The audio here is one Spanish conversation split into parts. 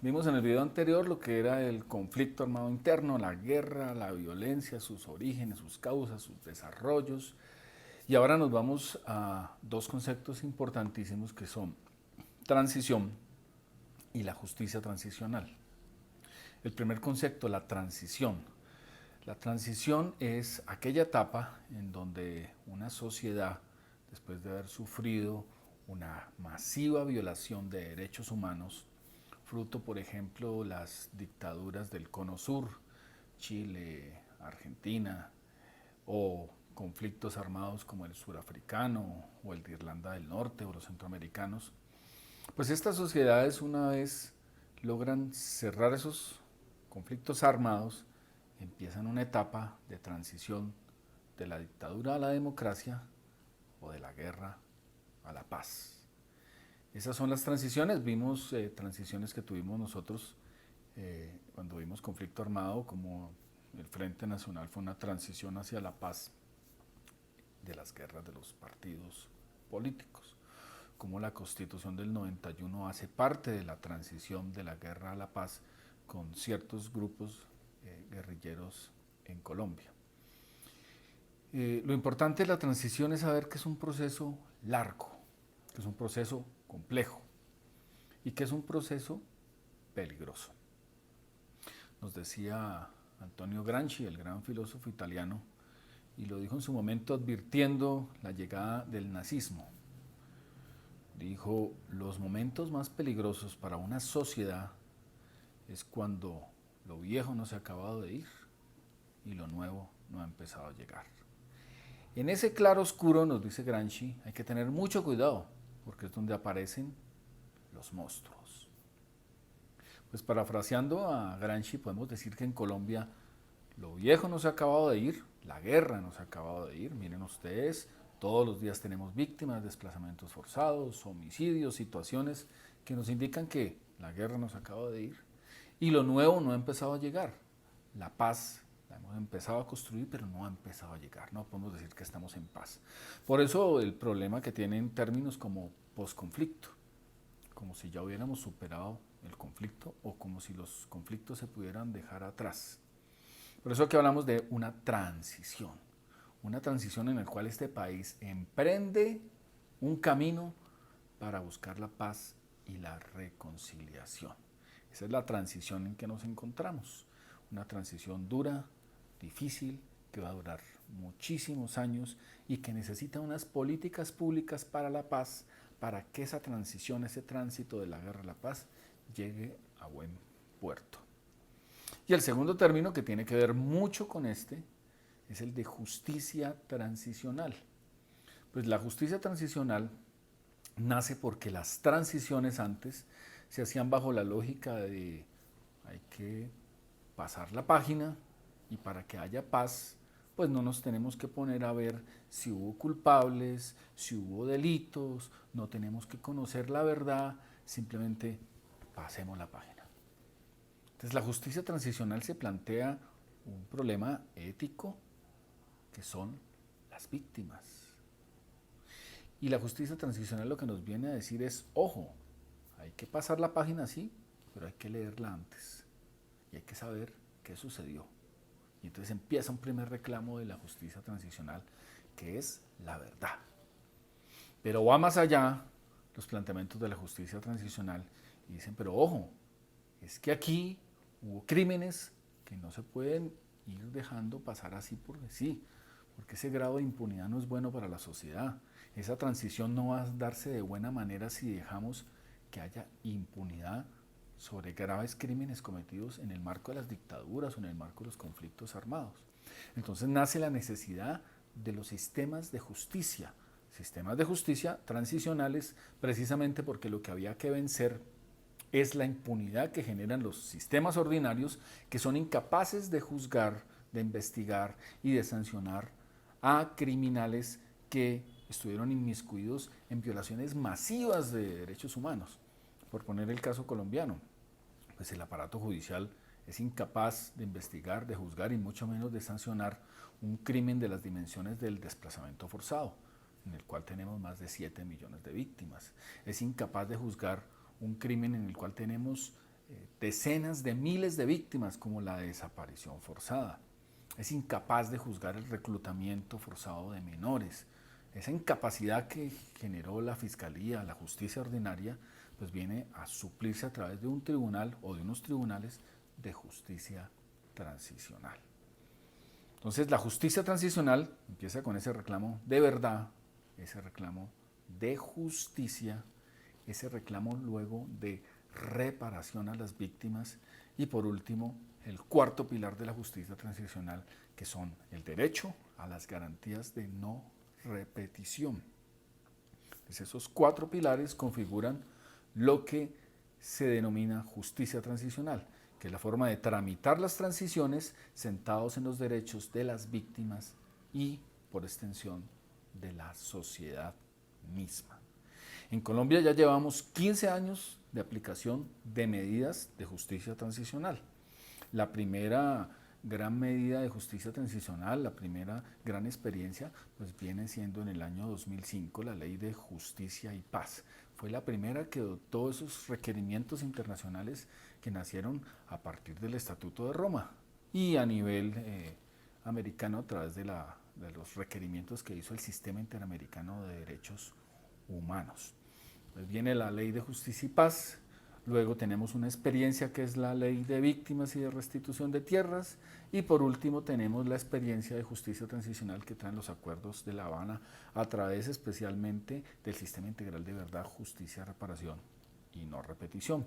Vimos en el video anterior lo que era el conflicto armado interno, la guerra, la violencia, sus orígenes, sus causas, sus desarrollos. Y ahora nos vamos a dos conceptos importantísimos que son transición y la justicia transicional. El primer concepto, la transición. La transición es aquella etapa en donde una sociedad, después de haber sufrido una masiva violación de derechos humanos, fruto, por ejemplo, las dictaduras del Cono Sur, Chile, Argentina, o conflictos armados como el surafricano o el de Irlanda del Norte o los centroamericanos, pues estas sociedades una vez logran cerrar esos conflictos armados, empiezan una etapa de transición de la dictadura a la democracia o de la guerra a la paz. Esas son las transiciones. Vimos transiciones que tuvimos nosotros cuando vimos conflicto armado, como el Frente Nacional fue una transición hacia la paz de las guerras de los partidos políticos, como la Constitución del 91 hace parte de la transición de la guerra a la paz con ciertos grupos guerrilleros en Colombia. Lo importante de la transición es saber que es un proceso largo, que es un proceso complejo y que es un proceso peligroso. Nos decía Antonio Gramsci, el gran filósofo italiano, y lo dijo en su momento advirtiendo la llegada del nazismo. Dijo, los momentos más peligrosos para una sociedad es cuando lo viejo no se ha acabado de ir y lo nuevo no ha empezado a llegar. En ese claro oscuro, nos dice Gramsci, hay que tener mucho cuidado, porque es donde aparecen los monstruos. Pues parafraseando a Gramsci, podemos decir que en Colombia lo viejo no se ha acabado de ir, la guerra no se ha acabado de ir. Miren ustedes, todos los días tenemos víctimas, desplazamientos forzados, homicidios, situaciones que nos indican que la guerra no se ha acabado de ir. Y lo nuevo no ha empezado a llegar. La paz la hemos empezado a construir, pero no ha empezado a llegar. No podemos decir que estamos en paz. Por eso el problema que tienen términos como posconflicto, como si ya hubiéramos superado el conflicto o como si los conflictos se pudieran dejar atrás. Por eso aquí hablamos de una transición en la cual este país emprende un camino para buscar la paz y la reconciliación. Esa es la transición en que nos encontramos. Una transición dura, difícil, que va a durar muchísimos años y que necesita unas políticas públicas para la paz, para que esa transición, ese tránsito de la guerra a la paz, llegue a buen puerto. Y el segundo término que tiene que ver mucho con este es el de justicia transicional. Pues la justicia transicional nace porque las transiciones antes se hacían bajo la lógica de hay que pasar la página y para que haya paz, pues no nos tenemos que poner a ver si hubo culpables, si hubo delitos, no tenemos que conocer la verdad, simplemente pasemos la página. Entonces la justicia transicional se plantea un problema ético que son las víctimas. Y la justicia transicional lo que nos viene a decir es, ojo, hay que pasar la página sí, pero hay que leerla antes y hay que saber qué sucedió. Y entonces empieza un primer reclamo de la justicia transicional, que es la verdad. Pero va más allá los planteamientos de la justicia transicional y dicen, pero ojo, es que aquí hubo crímenes que no se pueden ir dejando pasar así porque sí, porque ese grado de impunidad no es bueno para la sociedad. Esa transición no va a darse de buena manera si dejamos que haya impunidad sobre graves crímenes cometidos en el marco de las dictaduras o en el marco de los conflictos armados. Entonces nace la necesidad de los sistemas de justicia transicionales, precisamente porque lo que había que vencer es la impunidad que generan los sistemas ordinarios que son incapaces de juzgar, de investigar y de sancionar a criminales que estuvieron inmiscuidos en violaciones masivas de derechos humanos. Por poner el caso colombiano, pues el aparato judicial es incapaz de investigar, de juzgar y mucho menos de sancionar un crimen de las dimensiones del desplazamiento forzado, en el cual tenemos más de 7 millones de víctimas. Es incapaz de juzgar un crimen en el cual tenemos decenas de miles de víctimas como la desaparición forzada. Es incapaz de juzgar el reclutamiento forzado de menores. Esa incapacidad que generó la Fiscalía, la justicia ordinaria, pues viene a suplirse a través de un tribunal o de unos tribunales de justicia transicional. Entonces la justicia transicional empieza con ese reclamo de verdad, ese reclamo de justicia, ese reclamo luego de reparación a las víctimas y por último el cuarto pilar de la justicia transicional, que son el derecho a las garantías de no repetición. Entonces, esos cuatro pilares configuran lo que se denomina justicia transicional, que es la forma de tramitar las transiciones sentados en los derechos de las víctimas y, por extensión, de la sociedad misma. En Colombia ya llevamos 15 años de aplicación de medidas de justicia transicional. La primera gran medida de justicia transicional, la primera gran experiencia, pues viene siendo en el año 2005 la Ley de Justicia y Paz. Fue la primera que adoptó esos requerimientos internacionales que nacieron a partir del Estatuto de Roma y a nivel americano a través de los requerimientos que hizo el Sistema Interamericano de Derechos Humanos. Pues viene la Ley de Justicia y Paz. Luego tenemos una experiencia que es la Ley de Víctimas y de Restitución de Tierras. Y por último tenemos la experiencia de justicia transicional que traen los acuerdos de La Habana a través especialmente del Sistema Integral de Verdad, Justicia, Reparación y No Repetición.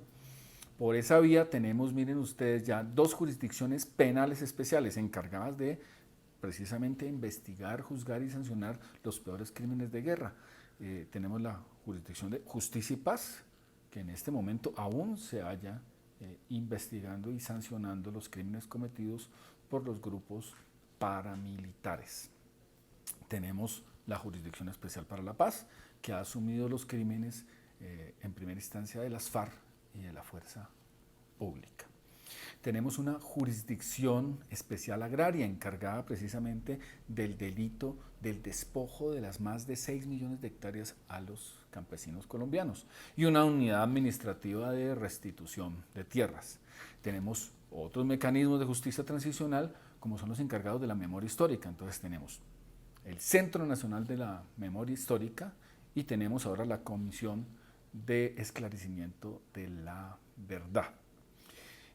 Por esa vía tenemos, miren ustedes, ya dos jurisdicciones penales especiales encargadas de precisamente investigar, juzgar y sancionar los peores crímenes de guerra. Tenemos la jurisdicción de Justicia y Paz, que en este momento aún se halla investigando y sancionando los crímenes cometidos por los grupos paramilitares. Tenemos la Jurisdicción Especial para la Paz, que ha asumido los crímenes en primera instancia de las FARC y de la Fuerza Pública. Tenemos una jurisdicción especial agraria encargada precisamente del delito del despojo de las más de 6 millones de hectáreas a los campesinos colombianos y una unidad administrativa de restitución de tierras. Tenemos otros mecanismos de justicia transicional como son los encargados de la memoria histórica. Entonces tenemos el Centro Nacional de la Memoria Histórica y tenemos ahora la Comisión de Esclarecimiento de la Verdad.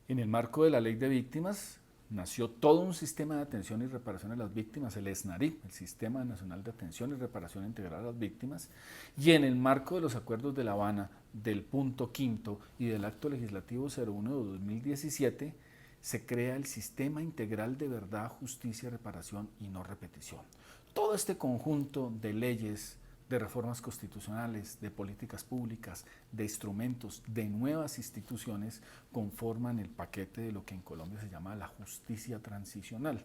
En el marco de la Ley de Víctimas nació todo un sistema de atención y reparación a las víctimas, el SNARI, el Sistema Nacional de Atención y Reparación Integral a las Víctimas, y en el marco de los acuerdos de La Habana, del punto quinto y del Acto Legislativo 01 de 2017, se crea el Sistema Integral de Verdad, Justicia, Reparación y No Repetición. Todo este conjunto de leyes, de reformas constitucionales, de políticas públicas, de instrumentos, de nuevas instituciones, conforman el paquete de lo que en Colombia se llama la justicia transicional,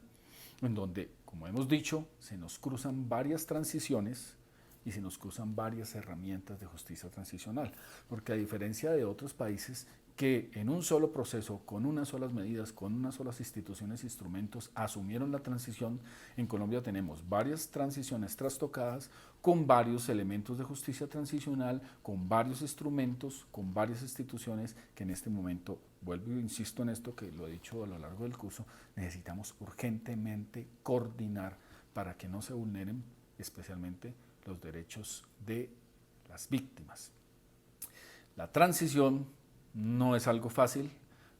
en donde, como hemos dicho, se nos cruzan varias transiciones y se nos cruzan varias herramientas de justicia transicional, porque a diferencia de otros países que en un solo proceso, con unas solas medidas, con unas solas instituciones e instrumentos, asumieron la transición, en Colombia tenemos varias transiciones trastocadas, con varios elementos de justicia transicional, con varios instrumentos, con varias instituciones que en este momento, vuelvo e insisto en esto que lo he dicho a lo largo del curso, necesitamos urgentemente coordinar para que no se vulneren especialmente los derechos de las víctimas. La transición no es algo fácil.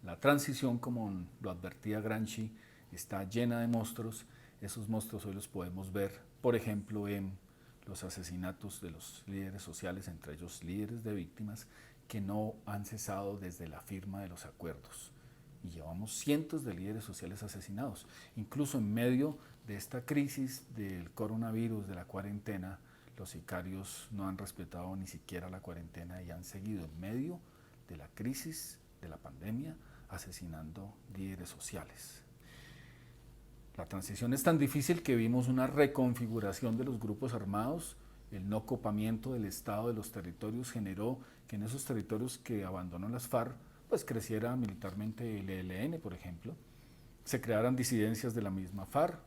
La transición, como lo advertía Gramsci, está llena de monstruos. Esos monstruos hoy los podemos ver, por ejemplo, en los asesinatos de los líderes sociales, entre ellos líderes de víctimas, que no han cesado desde la firma de los acuerdos. Y llevamos cientos de líderes sociales asesinados. Incluso en medio de esta crisis del coronavirus, de la cuarentena, los sicarios no han respetado ni siquiera la cuarentena y han seguido en medio de la crisis de la pandemia asesinando líderes sociales. La transición es tan difícil que vimos una reconfiguración de los grupos armados. El no copamiento del Estado de los territorios generó que en esos territorios que abandonó las FARC pues creciera militarmente el ELN, por ejemplo, se crearan disidencias de la misma FARC,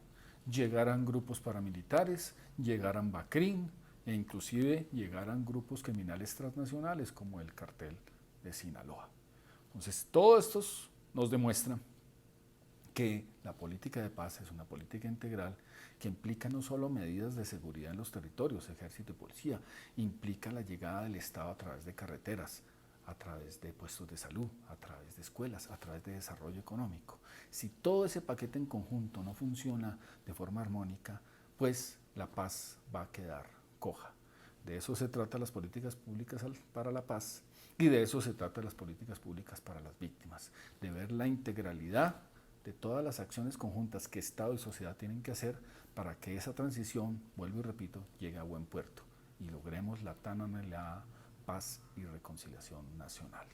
llegaran grupos paramilitares, llegaran BACRIM e inclusive llegaran grupos criminales transnacionales como el cartel de Sinaloa. Entonces, todo esto nos demuestra que la política de paz es una política integral que implica no solo medidas de seguridad en los territorios, ejército y policía, implica la llegada del Estado a través de carreteras, a través de puestos de salud, a través de escuelas, a través de desarrollo económico. Si todo ese paquete en conjunto no funciona de forma armónica, pues la paz va a quedar coja. De eso se trata las políticas públicas para la paz y de eso se trata las políticas públicas para las víctimas, de ver la integralidad de todas las acciones conjuntas que Estado y sociedad tienen que hacer para que esa transición, vuelvo y repito, llegue a buen puerto y logremos la tan anhelada paz y reconciliación nacional.